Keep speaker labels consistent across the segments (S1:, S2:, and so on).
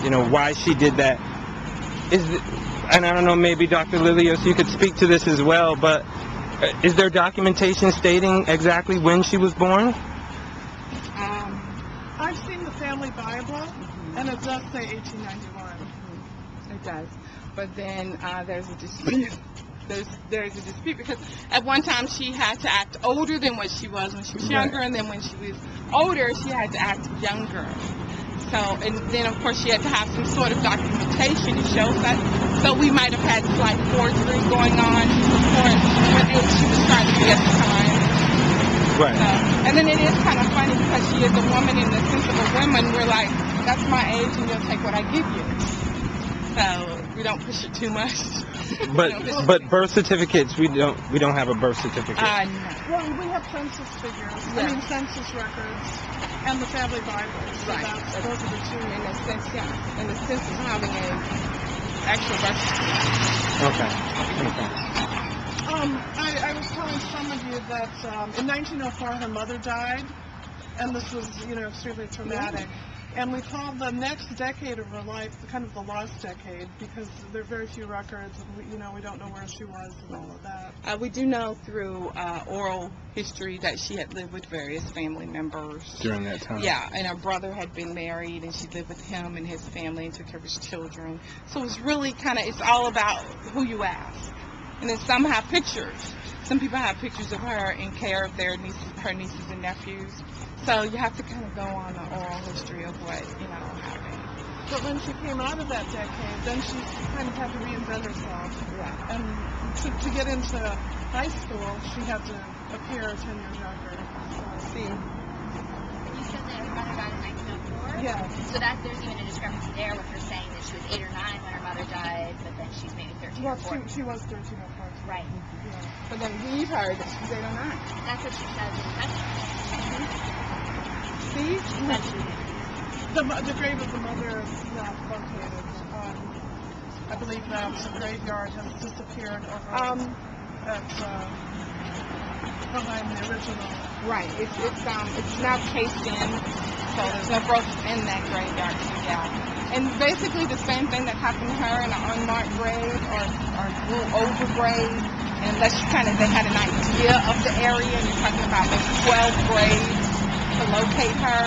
S1: you know, why she did that. And I don't know, maybe Dr. Lilios, you could speak to this as well, but is there documentation stating exactly when she was born?
S2: I've seen the family Bible, and it does say 1891.
S3: It does. But then there's a dispute. There's a dispute because at one time she had to act older than what she was when she was younger, and then when she was older, she had to act younger. So, and then of course she had to have some sort of documentation to show that. So we might have had slight forgery going on to support what age she was trying to be at the time.
S1: Right.
S3: So, and then it is kind of funny because she is a woman in the sense of a woman. We're like, that's my age and you'll take what I give you. So we don't push it too much.
S1: But birth certificates, we don't have a birth certificate.
S3: No.
S2: Well, we have census figures. I mean, census records and the family Bible. So
S3: Right.
S2: those are the two.
S3: In the sense, yeah. In the sense of having a actual birth certificate.
S1: Okay.
S2: I was telling some of you that in 1904 her mother died, and this was, extremely traumatic. And we call the next decade of her life kind of the lost decade because there are very few records, and we don't know where she was and all of that.
S3: We do know through oral history that she had lived with various family members
S1: During that time.
S3: Yeah, and her brother had been married, and she lived with him and his family and took care of his children. So it's really it's all about who you ask. And then some have pictures. Some people have pictures of her in care of her nieces and nephews. So you have to kind of go on the oral history of what, happened.
S2: But when she came out of that decade, then she kind of had to reinvent herself.
S3: Yeah.
S2: And to get into high school, she had to appear 10 years younger.
S3: See?
S4: You said that her mother died in 1904?
S2: Yeah.
S4: So there's even a discrepancy there with her saying that she was 8 or 9 when her mother died, but then she's maybe 13 or 14.
S2: She was 13 or 14.
S4: Right.
S2: Yeah.
S3: But then we've heard that she's 8 or 9.
S4: That's what she says in the testimony.
S3: See?
S4: She said she was.
S2: The grave of the mother is not located. I believe that the graveyard has disappeared behind the original.
S3: Right. It's now cased in, so there's no growth in that graveyard. Yeah. And basically the same thing that happened to her in an unmarked grave or a little older grave. And unless they had an idea of the area, and you're talking about maybe 12 graves to locate her.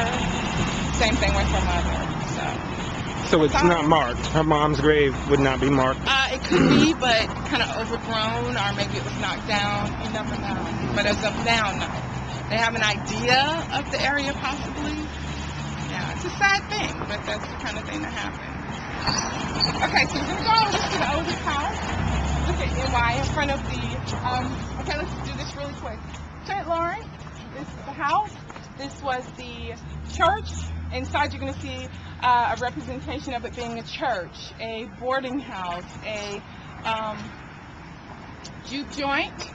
S3: Same thing with her mother.
S1: So it's not marked. Her mom's grave would not be marked.
S3: It could be, but kind of overgrown, or maybe it was knocked down. You never know. But as of now, no. They have an idea of the area, possibly. Yeah, it's a sad thing, but that's the kind of thing that happened. Okay, so we're going to go to the oldest house. Look at NY in front of the. Okay, let's do this really quick. St. Lawrence. This is the house. This was the church. Inside, you're going to see a representation of it being a church, a boarding house, a juke joint,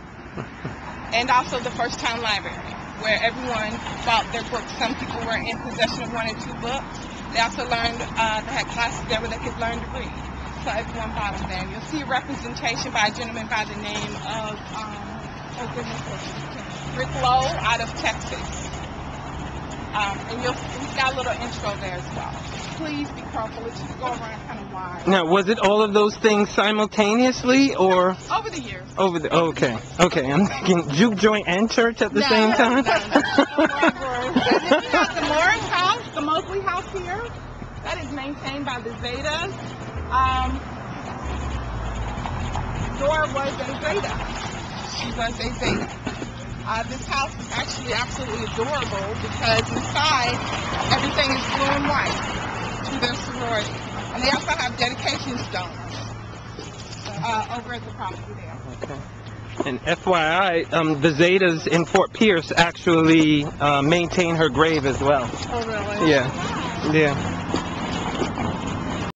S3: and also the first-time library, where everyone bought their books. Some people were in possession of 1 or 2 books. They also learned, they had classes there where they could learn to read. So everyone bought them there. And you'll see a representation by a gentleman by the name of, Rick Lowe out of Texas. And he's got a little intro there as well. Please be careful. It's just go around kind of wide.
S1: Now, was it all of those things simultaneously, or?
S3: Over the years.
S1: Okay. I'm thinking juke joint and church at the same time?
S3: No. And then we have the Morris house, the Mosley house here. That is maintained by the Zetas. Dora was a Zeta. She was a Zeta. This house is actually absolutely adorable because inside everything is blue and white to their sorority. And they also have dedication stones over at the property there.
S1: Okay. And FYI, the Zetas in Fort Pierce actually maintain her grave as well.
S2: Oh, really?
S1: Yeah.